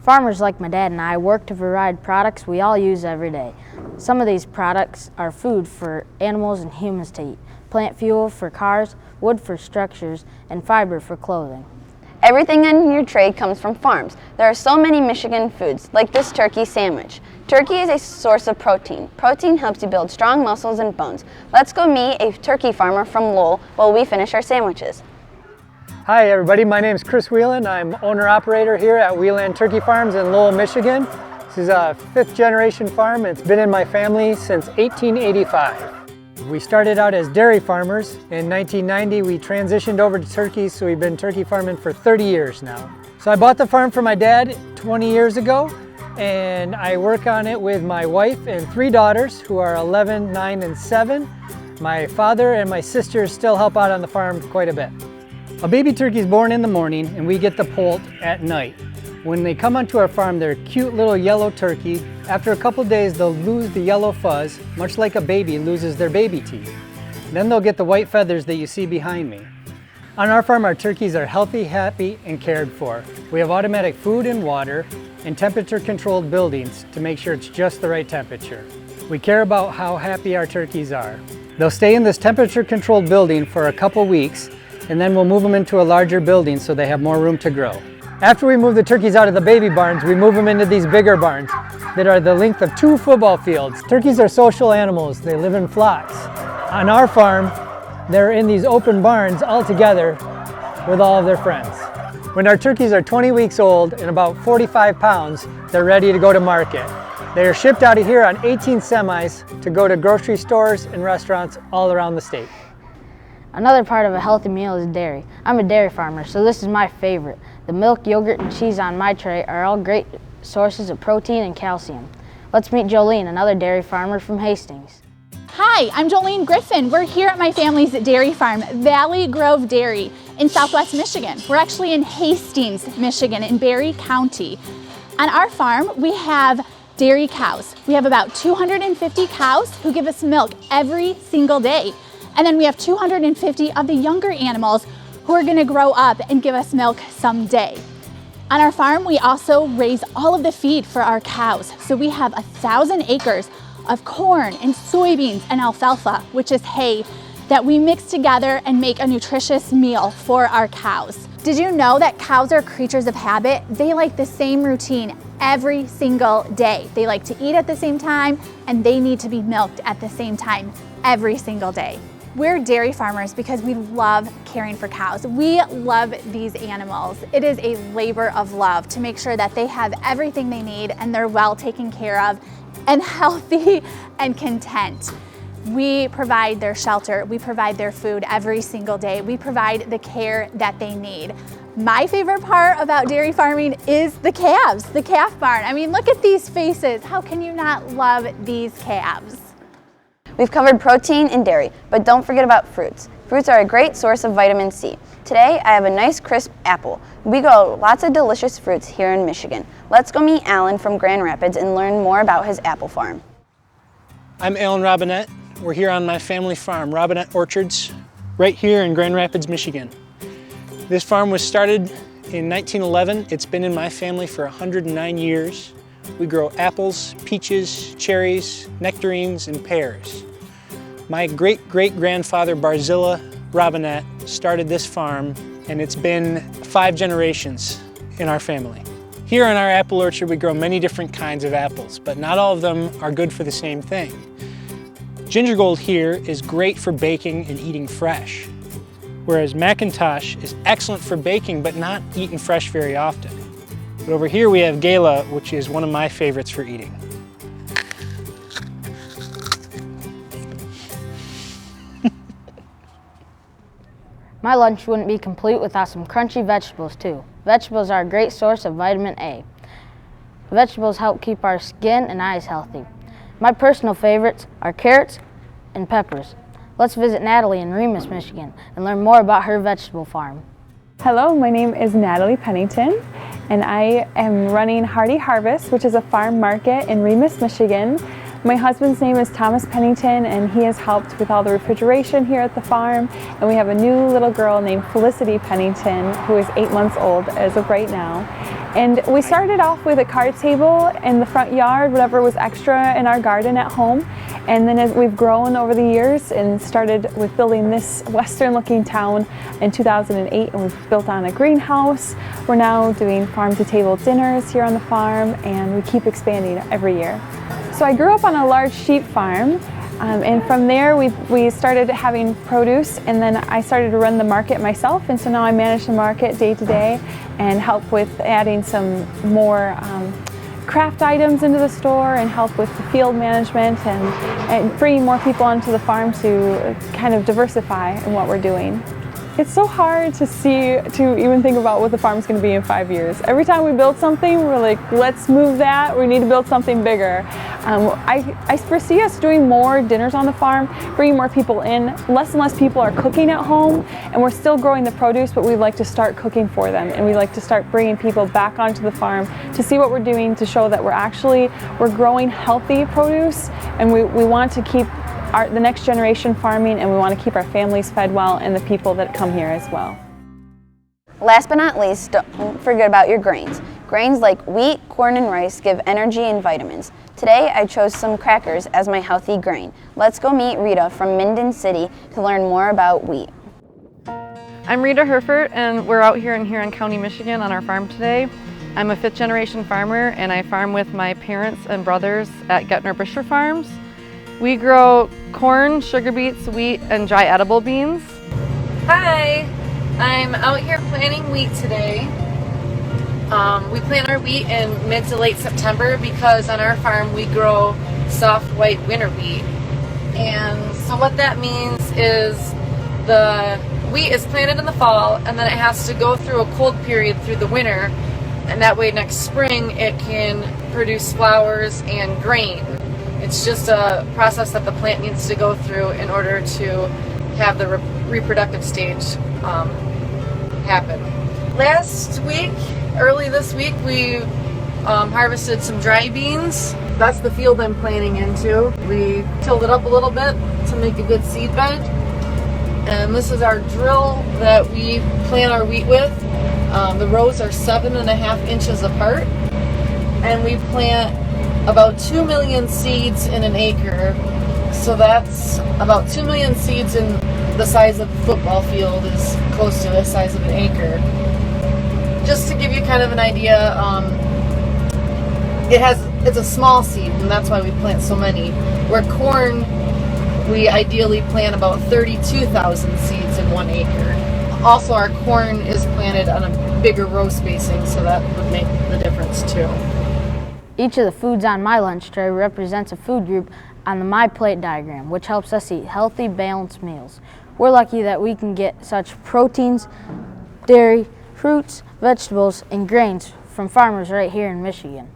Farmers like my dad and I work to provide products we all use every day. Some of these products are food for animals and humans to eat, plant fuel for cars, wood for structures, and fiber for clothing. Everything in your tray comes from farms. There are so many Michigan foods, like this turkey sandwich. Turkey is a source of protein. Protein helps you build strong muscles and bones. Let's go meet a turkey farmer from Lowell while we finish our sandwiches. Hi everybody, my name is Chris Whelan. I'm owner-operator here at Whelan Turkey Farms in Lowell, Michigan. This is a 5th generation farm. It's been in my family since 1885. We started out as dairy farmers. In 1990 we transitioned over to turkeys, so we've been turkey farming for 30 years now. So I bought the farm from my dad 20 years ago, and I work on it with my wife and 3 daughters who are 11, 9, and 7. My father and my sisters still help out on the farm quite a bit. A baby turkey is born in the morning and we get the poult at night. When they come onto our farm, they're a cute little yellow turkey. After a couple days, they'll lose the yellow fuzz, much like a baby loses their baby teeth. Then they'll get the white feathers that you see behind me. On our farm, our turkeys are healthy, happy, and cared for. We have automatic food and water and temperature-controlled buildings to make sure it's just the right temperature. We care about how happy our turkeys are. They'll stay in this temperature-controlled building for a couple weeks, and then we'll move them into a larger building so they have more room to grow. After we move the turkeys out of the baby barns, we move them into these bigger barns that are the length of 2 football fields. Turkeys are social animals. They live in flocks. On our farm, they're in these open barns all together with all of their friends. When our turkeys are 20 weeks old and about 45 pounds, they're ready to go to market. They are shipped out of here on 18 semis to go to grocery stores and restaurants all around the state. Another part of a healthy meal is dairy. I'm a dairy farmer, so this is my favorite. The milk, yogurt, and cheese on my tray are all great sources of protein and calcium. Let's meet Jolene, another dairy farmer from Hastings. Hi, I'm Jolene Griffin. We're here at my family's dairy farm, Valley Grove Dairy in Southwest Michigan. We're actually in Hastings, Michigan, in Barry County. On our farm, we have dairy cows. We have about 250 cows who give us milk every single day. And then we have 250 of the younger animals who are gonna grow up and give us milk someday. On our farm, we also raise all of the feed for our cows. So we have 1,000 acres of corn and soybeans and alfalfa, which is hay, that we mix together and make a nutritious meal for our cows. Did you know that cows are creatures of habit? They like the same routine every single day. They like to eat at the same time, and they need to be milked at the same time every single day. We're dairy farmers because we love caring for cows. We love these animals. It is a labor of love to make sure that they have everything they need and they're well taken care of and healthy and content. We provide their shelter, we provide their food every single day. We provide the care that they need. My favorite part about dairy farming is the calves, the calf barn. I mean, look at these faces. How can you not love these calves? We've covered protein and dairy, but don't forget about fruits. Fruits are a great source of vitamin C. Today, I have a nice crisp apple. We grow lots of delicious fruits here in Michigan. Let's go meet Alan from Grand Rapids and learn more about his apple farm. I'm Alan Robinette. We're here on my family farm, Robinette Orchards, right here in Grand Rapids, Michigan. This farm was started in 1911. It's been in my family for 109 years. We grow apples, peaches, cherries, nectarines, and pears. My great-great-grandfather Barzilla Robinette started this farm, and it's been 5 generations in our family. Here in our apple orchard, we grow many different kinds of apples, but not all of them are good for the same thing. Ginger Gold here is great for baking and eating fresh, whereas McIntosh is excellent for baking, but not eaten fresh very often. But over here we have Gala, which is one of my favorites for eating. My lunch wouldn't be complete without some crunchy vegetables too. Vegetables are a great source of vitamin A. Vegetables help keep our skin and eyes healthy. My personal favorites are carrots and peppers. Let's visit Natalie in Remus, Michigan and learn more about her vegetable farm. Hello, my name is Natalie Pennington and I am running Hardy Harvest, which is a farm market in Remus, Michigan. My husband's name is Thomas Pennington, and he has helped with all the refrigeration here at the farm. And we have a new little girl named Felicity Pennington, who is 8 months old as of right now. And we started off with a card table in the front yard, whatever was extra in our garden at home. And then as we've grown over the years and started with building this western looking town in 2008, and we've built on a greenhouse. We're now doing farm to table dinners here on the farm, and we keep expanding every year. So I grew up on a large sheep farm, and from there we started having produce, and then I started to run the market myself, and so now I manage the market day to day and help with adding some more craft items into the store and help with the field management and bringing more people onto the farm to kind of diversify in what we're doing. It's so hard to even think about what the farm's going to be in 5 years. Every time we build something, we're like, let's move that. We need to build something bigger. I foresee us doing more dinners on the farm, bringing more people in. Less and less people are cooking at home, and we're still growing the produce, but we'd like to start cooking for them, and we'd like to start bringing people back onto the farm to see what we're doing to show that we're growing healthy produce, and we want to keep the next generation farming, and we want to keep our families fed well and the people that come here as well. Last but not least, don't forget about your grains. Grains like wheat, corn, and rice give energy and vitamins. Today, I chose some crackers as my healthy grain. Let's go meet Rita from Minden City to learn more about wheat. I'm Rita Herfert, and we're out here in Huron County, Michigan on our farm today. I'm a 5th generation farmer, and I farm with my parents and brothers at Gettner Brischer Farms. We grow corn, sugar beets, wheat, and dry edible beans. Hi, I'm out here planting wheat today. We plant our wheat in mid to late September because on our farm we grow soft white winter wheat. And so what that means is the wheat is planted in the fall, and then it has to go through a cold period through the winter, and that way next spring it can produce flowers and grain. It's just a process that the plant needs to go through in order to have the reproductive stage happen. Last week, early this week, we harvested some dry beans. That's the field I'm planting into. We tilled it up a little bit to make a good seed bed. And this is our drill that we plant our wheat with. The rows are 7.5 inches apart. And we plant about 2 million seeds in an acre. So that's about 2 million seeds in the size of a football field is close to the size of an acre. Just to give you kind of an idea, it's a small seed, and that's why we plant so many. Where corn, we ideally plant about 32,000 seeds in 1 acre. Also, our corn is planted on a bigger row spacing, so that would make the difference too. Each of the foods on my lunch tray represents a food group on the My Plate diagram, which helps us eat healthy, balanced meals. We're lucky that we can get such proteins, dairy, fruits, vegetables, and grains from farmers right here in Michigan.